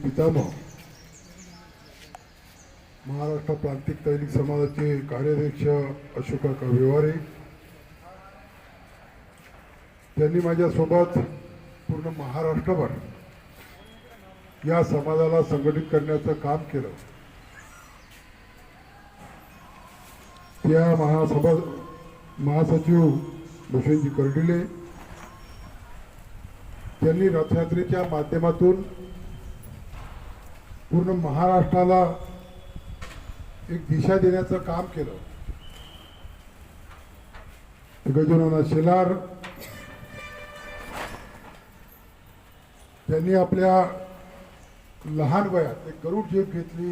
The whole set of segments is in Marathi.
पितामह महाराष्ट्र प्रांतिक तैनिक समाजाचे कार्याध्यक्ष अशोक व्यवहारे, त्यांनी माझ्यासोबत पूर्ण महाराष्ट्रभर या समाजाला संघटित करण्याचं काम केलं। त्या महासचिव भूषणजी कर्डिले त्यांनी रथयात्रेच्या माध्यमातून पूर्ण महाराष्ट्राला एक दिशा देण्याचं काम केलं। गजानन शेलार त्यांनी आपल्या लहान वयात एक गरुड झेप घेतली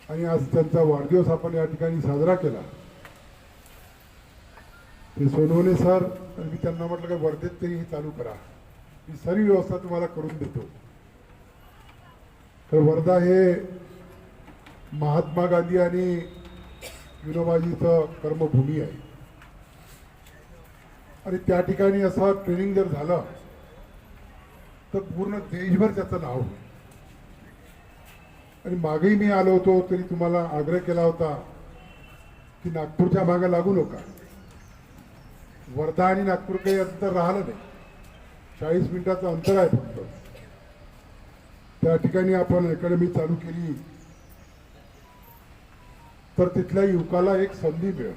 आणि आज त्यांचा वाढदिवस आपण या ठिकाणी साजरा केला। ते सोनवणे सर, मी त्यांना म्हटलं की वर्धेत तरी हे चालू करा, मी सारी व्यवस्था तुम्हाला करून देतो। तर वर्धा हे महात्मा गांधी आणि विनोबाजीचं कर्मभूमी आहे आणि त्या ठिकाणी असं ट्रेनिंग जर झालं तर पूर्ण देशभर त्याचं नाव होईल। आणि मागेही मी आलो होतो तरी तुम्हाला आग्रह केला होता की नागपूरच्या मागे लागू नका। वर्धा आणि नागपूर काही अंतर राहिलं नाही, 40 मिनिटाचं अंतर आहे फक्त। त्या ठिकाणी आपण अकॅडमी चालू केली तर तिथल्या युवकाला एक संधी मिळेल,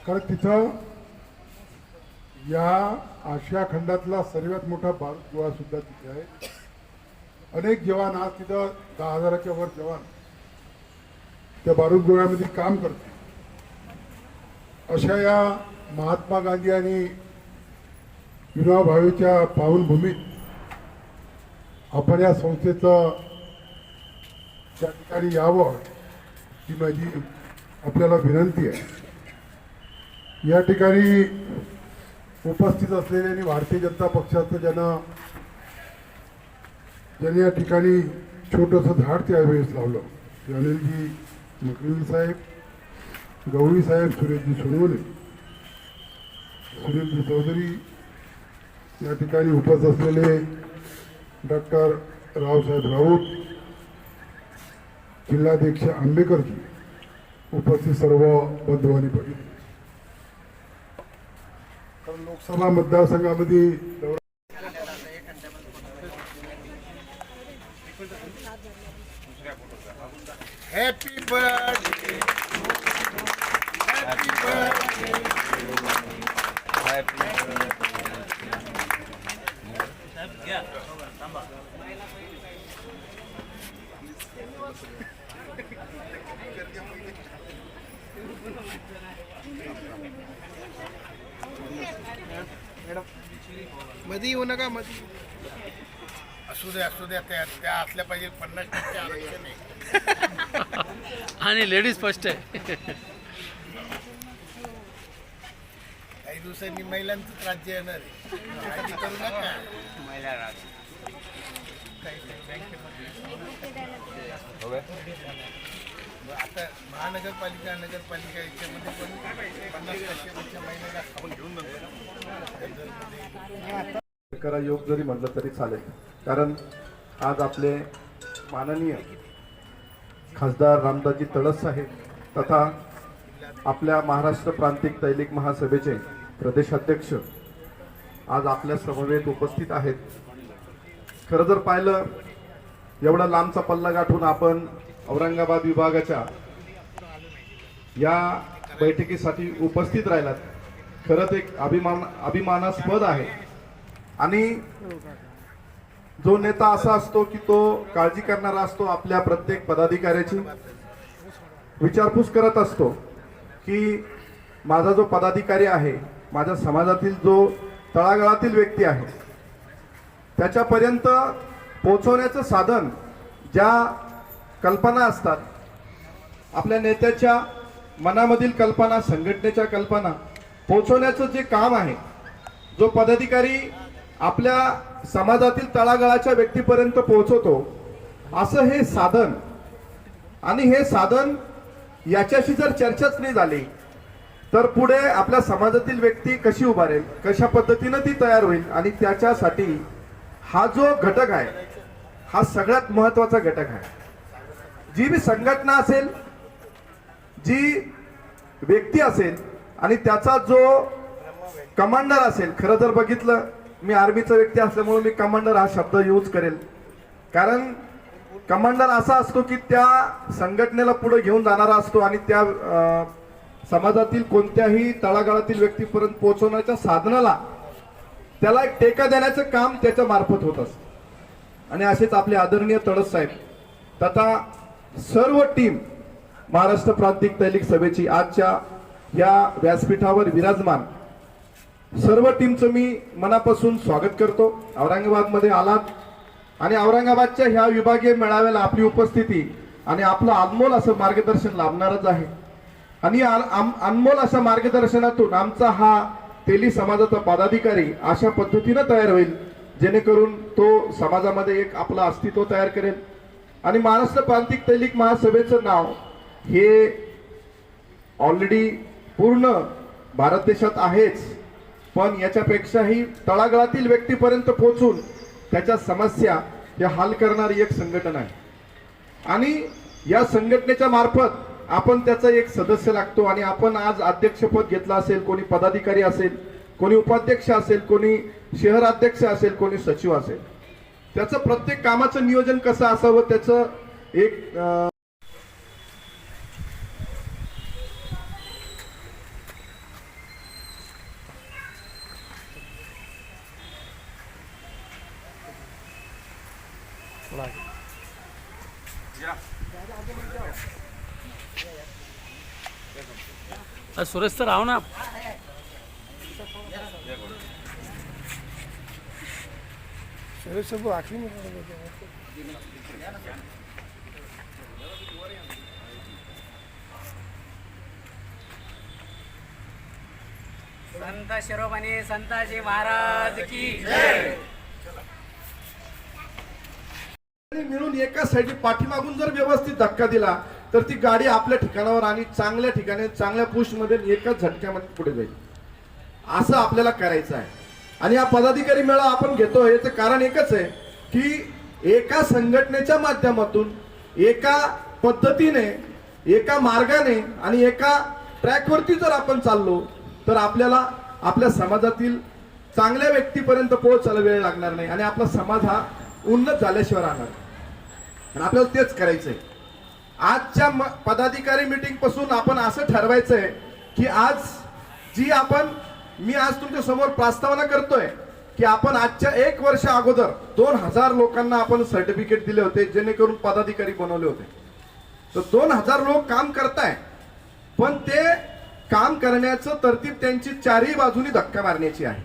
कारण तिथं या आशिया खंडातला सर्वात मोठा बारूद गोळा सुद्धा तिथे आहे। अनेक जवान आज तिथं 10,000च्या वर जवान त्या बारूद गोळ्यामध्ये काम करते। अशा या महात्मा गांधी आणि विनोबा भावेच्या पावनभूमीत आपण या संस्थेचं त्या ठिकाणी यावं ही माझी आपल्याला विनंती आहे। या ठिकाणी उपस्थित असलेले आणि भारतीय जनता पक्षाचं ज्यांनी या ठिकाणी छोटंसं झाड त्यावेळेस लावलं, अनिलजी मकरील साहेब, गवळी साहेब, सुरेशजी सोनवणे, सुनीलजी चौधरी, या ठिकाणी उपस्थित असलेले डॉक्टर रावसाहेब राऊत, जिल्हाध्यक्ष आंबेकरजी, उपस्थित सर्व बंधू आणि भगिनी, लोकसभा मतदारसंघामध्ये happy birthday, happy birthday, happy मध्ये येऊ नका, मध्ये असू द्या त्या असल्या पाहिजे 50% आरक्षण आहे। आणि लेडीज फर्स्ट आहे। काही दिवसांनी महिलांचं राज्य येणार आहे, काळजी करू नका। महिला राज्य आता महानगरपालिका नगरपालिका याच्यामध्ये पण 50% महिला आपण घेऊन करा योग जरी म्हटलं तरी चालेल, कारण आज आपले माननीय खासदार रामदासजी तळस साहेब तथा आपल्या महाराष्ट्र प्रांतिक तैनिक महासभेचे प्रदेशाध्यक्ष आज आपल्या समवेत उपस्थित आहेत। खरं जर पाहिलं एवढा लांबचा पल्ला गाठून आपण औरंगाबाद विभागाच्या या बैठकीसाठी उपस्थित राहिलात खरंच एक अभिमानास्पद आहे. आणि जो नेता असा असतो की तो काळजी करणारा असतो, आपल्या प्रत्येक पदाधिकाऱ्याची विचारपूस करत असतो की माझा जो पदाधिकारी आहे, माझ्या समाजातील जो तळागाळातील व्यक्ती आहे, त्याच्यापर्यंत पोहोचवण्याचं साधन, ज्या कल्पना असतात आपल्या नेत्याच्या मनामधील कल्पना, संघटनेच्या कल्पना पोहोचवण्याचं जे काम आहे, जो पदाधिकारी आपल्या समाजातील तळागाळाच्या व्यक्तीपर्यंत पोहोचवतो, असं हे साधन. आणि हे साधन याच्याशी जर चर्चाच नाही झाली तर पुढे आपल्या समाजातील व्यक्ती कशी उभारेल, कशा पद्धतीनं ती तयार होईल. आणि त्याच्यासाठी हा जो घटक आहे हा सगळ्यात महत्वाचा घटक आहे. जी बी संघटना असेल, जी व्यक्ती असेल आणि त्याचा जो कमांडर असेल, खरं जर बघितलं, मी आर्मीचा व्यक्ती असल्यामुळे मी कमांडर हा शब्द यूज करेल, कारण कमांडर असा असतो की त्या संघटनेला पुढे घेऊन जाणारा असतो आणि त्या समाजातील कोणत्याही तळागाळातील व्यक्तीपर्यंत पोहोचवण्याच्या साधनाला त्याला एक टेका देण्याचं काम त्याच्या मार्फत होत असतं. आणि असेच आपले आदरणीय तळस साहेब तथा सर्व टीम महाराष्ट्र प्रांतिक तैलिक सभेची आजच्या या व्यासपीठावर विराजमान सर्व टीमचं मी मनापासून स्वागत करतो. औरंगाबादमध्ये आलात आणि औरंगाबादच्या ह्या विभागीय मेळाव्याला आपली उपस्थिती आणि आपलं अनमोल असं मार्गदर्शन लाभणारच आहे. आणि अनमोल अशा मार्गदर्शनातून आमचा हा तेली समाजाचा पदाधिकारी अशा पद्धतीनं तयार होईल जेणेकरून तो समाजामध्ये एक आपलं अस्तित्व तयार करेल. आणि महाराष्ट्र प्रांतिक तैलिक महासभेचं नाव हे ऑलरेडी पूर्ण भारत देशात आहेच, पण याच्यापेक्षाही तळागाळातील व्यक्तीपर्यंत पोहोचून त्याच्या समस्या या हल करणारी एक संघटना आहे. आणि या संघटनेच्या मार्फत आपण त्याचा एक सदस्य लागतो. आणि आपण आज अध्यक्षपद घेतलं असेल, कोणी पदाधिकारी असेल, कोणी उपाध्यक्ष असेल, कोणी शहर अध्यक्ष असेल, कोणी सचिव असेल, त्याचं प्रत्येक कामाचं नियोजन कसं असावं त्याचं एक सुरेश सर आओ ना. सुरेश सब आखिरी में संत शिरोमणी संताजी महाराज की जय. मिळून एका साईड पाठीमागून जर व्यवस्थित धक्का दिला तर ती गाडी आपल्या ठिकाणावर आणि चांगल्या ठिकाणी चांगल्या पुश मध्ये एकाच झटक्यामध्ये पुढे जाईल. असं आपल्याला करायचं आहे. आणि हा पदाधिकारी मेळा आपण घेतो याचं कारण एकच आहे की एका संघटनेच्या माध्यमातून एका पद्धतीने, एका मार्गाने आणि एका ट्रॅकवरती जर आपण चाललो तर आपल्याला आपल्या समाजातील चांगल्या व्यक्तीपर्यंत पोहोचायला वेळ लागणार नाही आणि आपला समाज हा उन्नत झाल्याशिवाय राहणार. आणि आपल्याला तेच करायचंय. आजच्या पदाधिकारी मीटिंग पासून आपण असं ठरवायचंय की आज जी आपण मी आज तुमच्या समोर प्रस्तावना करतोय की आपण आजच्या 1 वर्ष अगोदर 2000 लोकांना आपण सर्टिफिकेट दिले होते जेणेकरून पदाधिकारी बनवले होते. तर 2000 लोक काम करताय, पण ते काम करण्याचं तरतीब त्यांची चारही बाजूनी धक्का मारण्याची आहे.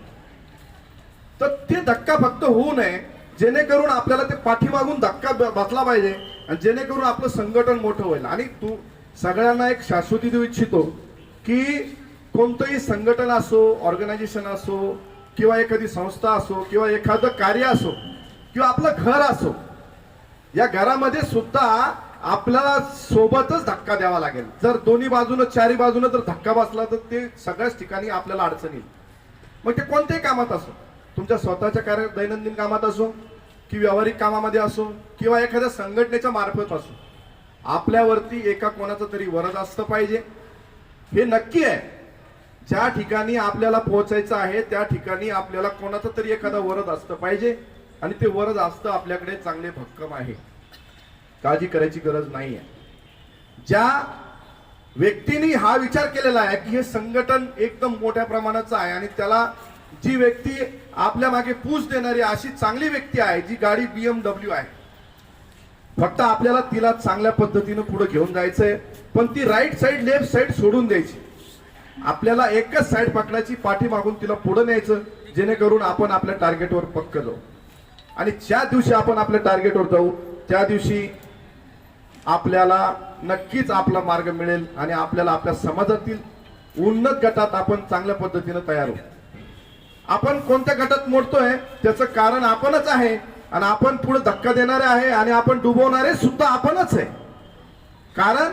तर ते धक्का फक्त होऊ नये जेणेकरून आपल्याला ते पाठीमागून धक्का बसला पाहिजे आणि जेणेकरून आपलं संघटन मोठं होईल. आणि तू सगळ्यांना एक शाश्वती देऊ इच्छितो की कोणतंही संघटन असो, ऑर्गनायझेशन असो, किंवा एखादी संस्था असो, किंवा एखादं कार्य असो, किंवा आपलं घर असो, या घरामध्ये सुद्धा आपल्याला सोबतच धक्का द्यावा लागेल. जर दोन्ही बाजूनं चारी बाजूनं जर धक्का बसला तर ते सगळ्याच ठिकाणी आपल्याला अडचण येईल. मग ते कोणत्याही कामात असो, तुमच्या स्वतःच्या कार्य दैनंदिन कामात असो की व्यावहारिक कामामध्ये असो किंवा एखाद्या संघटनेच्या मार्फत असो, आपल्यावरती एका कोणाचं तरी वरद असतं पाहिजे. हे नक्की आहे. ज्या ठिकाणी आपल्याला पोहोचायचं आहे त्या ठिकाणी आपल्याला कोणाचं तरी एखादा वरद असतं पाहिजे आणि ते वरद असतं आपल्याकडे चांगले भक्कम आहे. काळजी करायची गरज नाही आहे. ज्या व्यक्तीने हा विचार केलेला आहे की हे संघटन एकदम मोठ्या प्रमाणाचं आहे आणि त्याला जी व्यक्ती आपल्या मागे पूज देणारी अशी चांगली व्यक्ती आहे, जी गाडी BMW आहे, फक्त आपल्याला तिला चांगल्या पद्धतीनं पुढे घेऊन जायचंय, पण ती राईट साईड लेफ्ट साईड सोडून द्यायची. आपल्याला एकच साईड पकडायची, पाठीमागून तिला पुढे न्यायचं, जेणेकरून आपण आपल्या टार्गेटवर पक्क जाऊ. आणि ज्या दिवशी आपण आपल्या टार्गेटवर जाऊ त्या दिवशी आपल्याला नक्कीच आपला मार्ग मिळेल आणि आपल्याला आपल्या समाजातील उन्नत गटात आपण चांगल्या पद्धतीने तयार होऊ. आपण कोणत्या गटात मोडतोय त्याचं कारण आपणच आहे आणि आपण पुढे धक्का देणारे आहे आणि आपण डुबवणारे सुद्धा आपणच आहे. कारण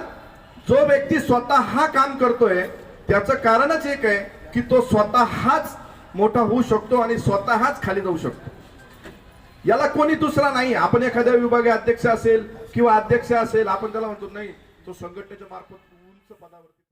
जो व्यक्ती स्वतः हा काम करतोय त्याचं कारणच एक आहे की तो स्वतःच मोठा होऊ शकतो आणि स्वतःच खाली जाऊ शकतो. याला कोणी दुसरा नाही. आपण एखाद्या विभागीय अध्यक्ष असेल किंवा अध्यक्ष असेल, आपण त्याला म्हणतो नाही तो संघटनेच्या मार्फत उंच पदावर